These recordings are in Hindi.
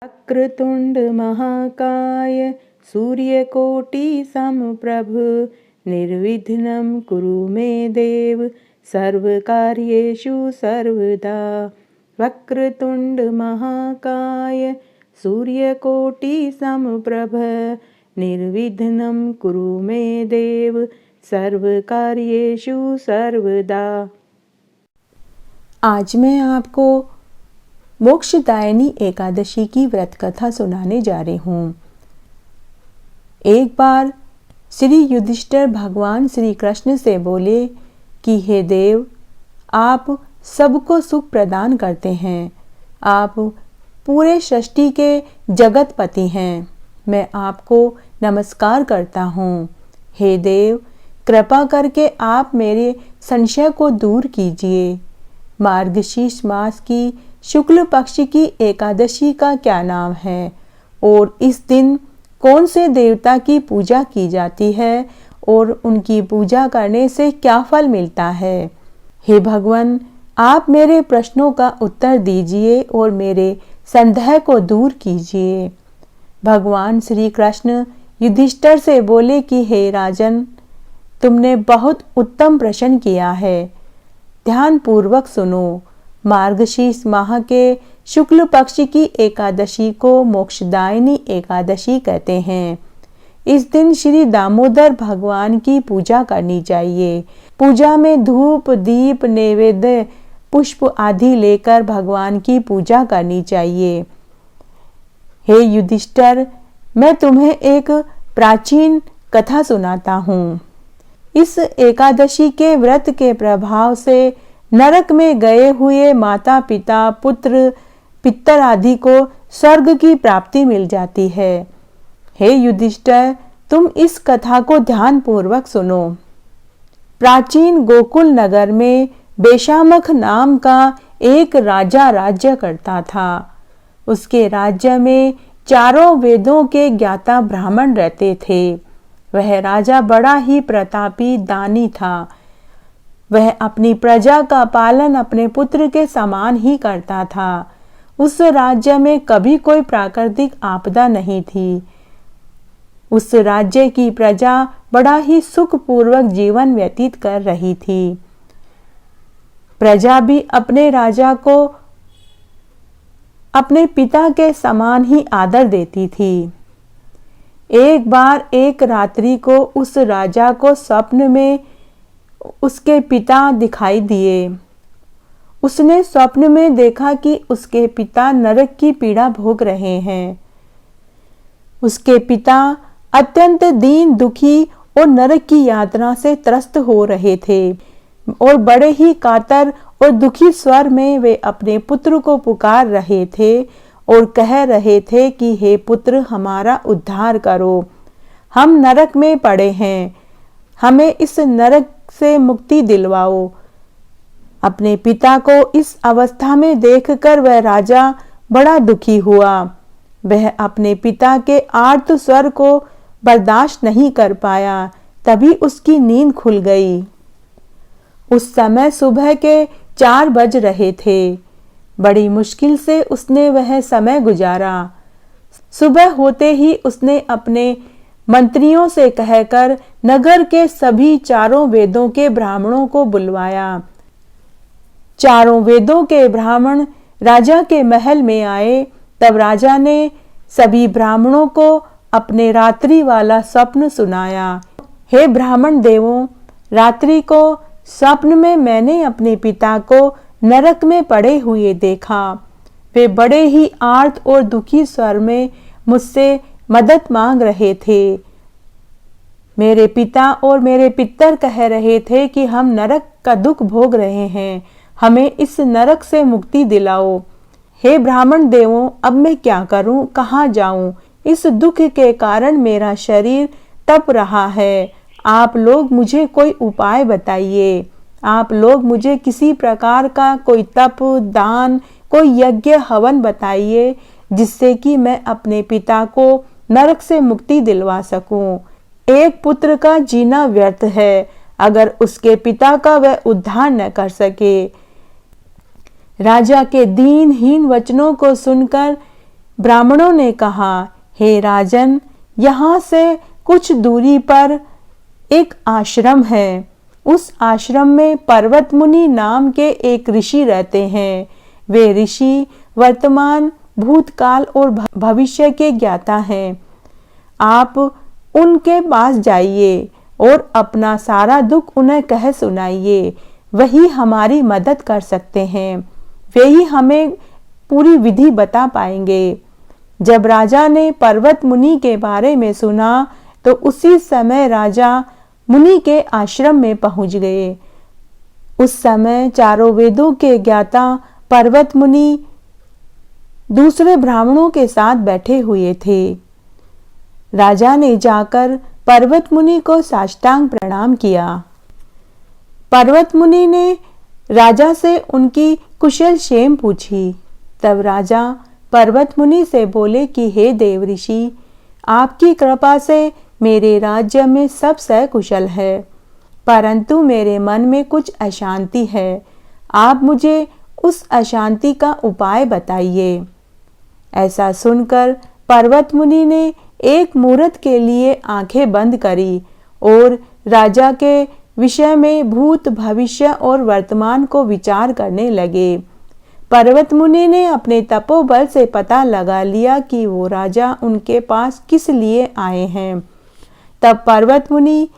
वक्रतुंड महाकाय सूर्यकोटि समप्रभ निर्विघ्नं कुरु मे देव सर्वकार्येषु सर्वदा। वक्रतुंड महाकाय सूर्यकोटि समप्रभ निर्विघ्नं कुरु मे देव सर्वकार्येषु सर्वदा। आज मैं आपको मोक्षदायिनी एकादशी की व्रत कथा सुनाने जा रही हूँ। एक बार श्री युधिष्ठिर भगवान श्री कृष्ण से बोले कि हे देव, आप सबको सुख प्रदान करते हैं, आप पूरे सृष्टि के जगतपति हैं, मैं आपको नमस्कार करता हूँ। हे देव, कृपा करके आप मेरे संशय को दूर कीजिए। मार्गशीर्ष मास की शुक्ल पक्ष की एकादशी का क्या नाम है और इस दिन कौन से देवता की पूजा की जाती है और उनकी पूजा करने से क्या फल मिलता है। हे भगवान, आप मेरे प्रश्नों का उत्तर दीजिए और मेरे संदेह को दूर कीजिए। भगवान श्री कृष्ण युधिष्ठिर से बोले कि हे राजन, तुमने बहुत उत्तम प्रश्न किया है, ध्यान पूर्वक सुनो। मार्गशीर्ष माह के शुक्ल पक्ष की एकादशी को मोक्षदायिनी एकादशी कहते हैं। इस दिन श्री दामोदर भगवान की पूजा करनी चाहिए। पूजा में धूप दीप नैवेद्य पुष्प आदि लेकर भगवान की पूजा करनी चाहिए। हे युधिष्ठिर, मैं तुम्हें एक प्राचीन कथा सुनाता हूँ। इस एकादशी के व्रत के प्रभाव से नरक में गए हुए माता पिता पुत्र पितर आदि को स्वर्ग की प्राप्ति मिल जाती है। हे युधिष्ठिर, तुम इस कथा को ध्यान पूर्वक सुनो। प्राचीन गोकुल नगर में बेशामख नाम का एक राजा राज्य करता था। उसके राज्य में चारों वेदों के ज्ञाता ब्राह्मण रहते थे। वह राजा बड़ा ही प्रतापी दानी था। वह अपनी प्रजा का पालन अपने पुत्र के समान ही करता था। उस राज्य में कभी कोई प्राकृतिक आपदा नहीं थी। उस राज्य की प्रजा बड़ा ही सुखपूर्वक जीवन व्यतीत कर रही थी। प्रजा भी अपने राजा को अपने पिता के समान ही आदर देती थी। एक बार एक रात्रि को उस राजा को स्वप्न में उसके पिता दिखाई दिए। उसने स्वप्न में देखा कि उसके पिता नरक की पीड़ा भोग रहे हैं। उसके पिता अत्यंत दीन दुखी और नरक की यातना से त्रस्त हो रहे थे और बड़े ही कातर और दुखी स्वर में वे अपने पुत्र को पुकार रहे थे और कह रहे थे कि हे पुत्र, हमारा उद्धार करो, हम नरक में पड़े हैं, हमें इस नरक से मुक्ति दिलवाओ। अपने पिता को इस अवस्था में देखकर वह राजा बड़ा दुखी हुआ। वह अपने पिता के आर्त स्वर को बर्दाश्त नहीं कर पाया। तभी उसकी नींद खुल गई। उस समय सुबह के 4 बज रहे थे। बड़ी मुश्किल से उसने वह समय गुजारा। सुबह होते ही उसने अपने मंत्रियों से कहकर नगर के सभी चारों वेदों के ब्राह्मणों को बुलवाया। चारों वेदों के ब्राह्मण राजा के महल में आए। तब राजा ने सभी ब्राह्मणों को अपने रात्रि वाला स्वप्न सुनाया। हे ब्राह्मण देवों, रात्रि को स्वप्न में मैंने अपने पिता को नरक में पड़े हुए देखा। वे बड़े ही आर्त और दुखी स्वर में मुझसे मदद मांग रहे थे। मेरे पिता और मेरे पितर कह रहे थे कि हम नरक का दुख भोग रहे हैं, हमें इस नरक से मुक्ति दिलाओ। हे ब्राह्मण देवों, अब मैं क्या करूं, कहाँ जाऊं? इस दुख के कारण मेरा शरीर तप रहा है। आप लोग मुझे कोई उपाय बताइए। आप लोग मुझे किसी प्रकार का कोई तप दान कोई यज्ञ हवन बताइए जिससे कि मैं अपने पिता को नरक से मुक्ति दिलवा सकूं। एक पुत्र का जीना व्यर्थ है अगर उसके पिता का वह उद्धार न कर सके। राजा के दीनहीन वचनों को सुनकर ब्राह्मणों ने कहा, हे राजन, यहाँ से कुछ दूरी पर एक आश्रम है। उस आश्रम में पर्वत मुनि नाम के एक ऋषि रहते हैं। वे ऋषि वर्तमान, भूतकाल और भविष्य के ज्ञाता हैं। आप उनके पास जाइए और अपना सारा दुख उन्हें कह सुनाइए। वही हमारी मदद कर सकते हैं। वे ही हमें पूरी विधि बता पाएंगे। जब राजा ने पर्वत मुनि के बारे में सुना तो उसी समय राजा मुनि के आश्रम में पहुंच गए। उस समय चारों वेदों के ज्ञाता पर्वत मुनि दूसरे ब्राह्मणों के साथ बैठे हुए थे। राजा ने जाकर पर्वत मुनि को साष्टांग प्रणाम किया। पर्वत मुनि ने राजा से उनकी कुशल क्षेम पूछी। तब राजा पर्वत मुनि से बोले कि हे देव ऋषि, आपकी कृपा से मेरे राज्य में सब सकुशल है, परंतु मेरे मन में कुछ अशांति है। आप मुझे उस अशांति का उपाय बताइए। ऐसा सुनकर पर्वत मुनि ने एक मुहूर्त के लिए आंखें बंद करी और राजा के विषय में भूत, भविष्य और वर्तमान को विचार करने लगे। पर्वत मुनि ने अपने तपोबल से पता लगा लिया कि वो राजा उनके पास किस लिए आए हैं। तब पर्वत मुनि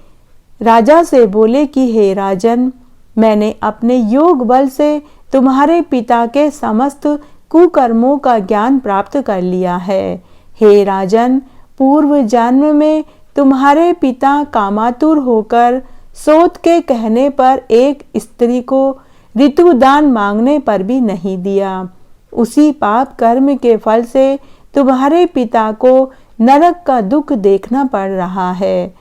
राजा से बोले कि हे राजन, मैंने अपने योग बल से तुम्हारे पिता के समस्त कुकर्मों का ज्ञान प्राप्त कर लिया है। हे राजन, पूर्व जन्म में तुम्हारे पिता कामातुर होकर सोत के कहने पर एक स्त्री को ऋतुदान मांगने पर भी नहीं दिया। उसी पाप कर्म के फल से तुम्हारे पिता को नरक का दुख देखना पड़ रहा है।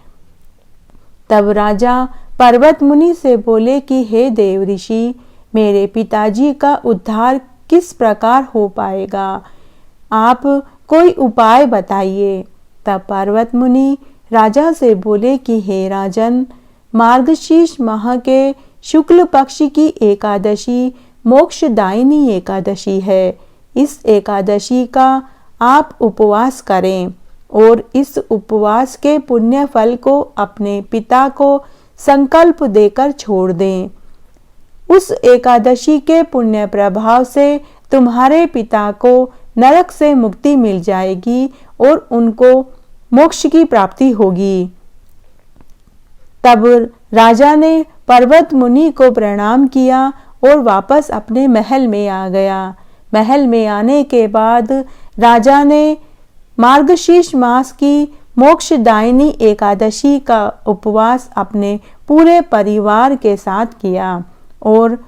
तब राजा पर्वत मुनि से बोले कि हे देव ऋषि, मेरे पिताजी का उद्धार किस प्रकार हो पाएगा? आप कोई उपाय बताइए। तब पर्वत मुनि राजा से बोले कि हे राजन, मार्गशीर्ष माह के शुक्ल पक्ष की एकादशी मोक्षदायिनी एकादशी है। इस एकादशी का आप उपवास करें और इस उपवास के पुण्य फल को अपने पिता को संकल्प देकर छोड़ दें। उस एकादशी के पुण्य प्रभाव से तुम्हारे पिता को नरक से मुक्ति मिल जाएगी और उनको मोक्ष की प्राप्ति होगी। तब राजा ने पर्वत मुनि को प्रणाम किया और वापस अपने महल में आ गया। महल में आने के बाद राजा ने मार्गशीर्ष मास की मोक्षदायिनी एकादशी का उपवास अपने पूरे परिवार के साथ किया और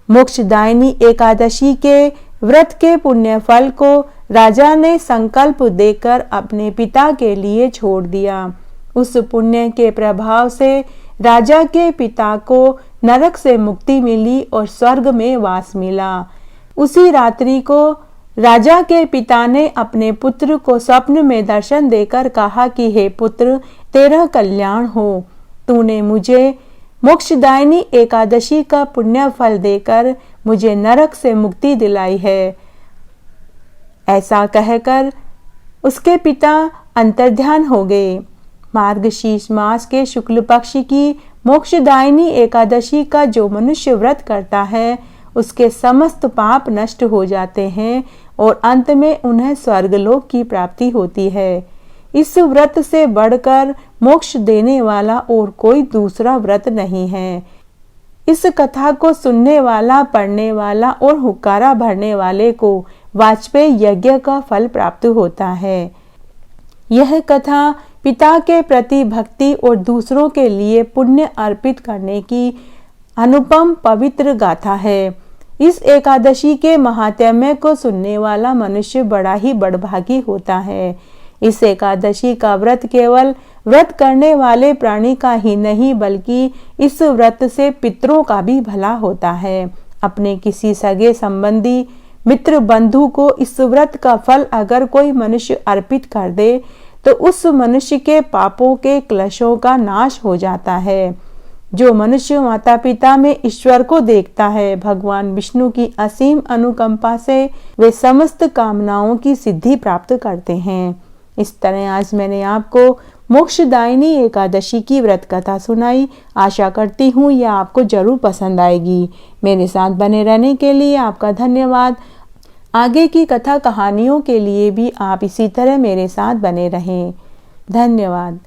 मोक्षदायिनी एकादशी के व्रत के पुण्य फल को राजा ने संकल्प देकर अपने पिता के लिए छोड़ दिया। उस पुण्य के प्रभाव से राजा के पिता को नरक से मुक्ति मिली और स्वर्ग में वास मिला। उसी रात्रि को राजा के पिता ने अपने पुत्र को स्वप्न में दर्शन देकर कहा कि हे पुत्र, तेरा कल्याण हो। तूने मुझे मोक्षदायिनी एकादशी का पुण्य फल देकर मुझे नरक से मुक्ति दिलाई है। ऐसा कहकर उसके पिता अंतर्ध्यान हो गए। मार्गशीर्ष मास के शुक्ल पक्ष की मोक्षदायिनी एकादशी का जो मनुष्य व्रत करता है उसके समस्त पाप नष्ट हो जाते हैं और अंत में उन्हें स्वर्गलोक की प्राप्ति होती है। इस व्रत से बढ़कर मोक्ष देने वाला और कोई दूसरा व्रत नहीं है। इस कथा को सुनने वाला, पढ़ने वाला और हुक्कारा भरने वाले को वाजपेयी यज्ञ का फल प्राप्त होता है। यह कथा पिता के प्रति भक्ति और दूसरों के लिए पुण्य अर्पित करने की अनुपम पवित्र गाथा है। इस एकादशी के महात्म्य को सुनने वाला मनुष्य बड़ा ही बड़भागी होता है। इस एकादशी का व्रत केवल व्रत करने वाले प्राणी का ही नहीं बल्कि इस व्रत से पितरों का भी भला होता है। अपने किसी सगे संबंधी, मित्र, बंधु को इस व्रत का फल अगर कोई मनुष्य अर्पित कर दे तो उस मनुष्य के पापों के क्लेशों का नाश हो जाता है। जो मनुष्य माता पिता में ईश्वर को देखता है, भगवान विष्णु की असीम अनुकंपा से वे समस्त कामनाओं की सिद्धि प्राप्त करते हैं। इस तरह आज मैंने आपको मोक्षदायिनी एकादशी की व्रत कथा सुनाई। आशा करती हूँ यह आपको जरूर पसंद आएगी। मेरे साथ बने रहने के लिए आपका धन्यवाद। आगे की कथा कहानियों के लिए भी आप इसी तरह मेरे साथ बने रहें। धन्यवाद।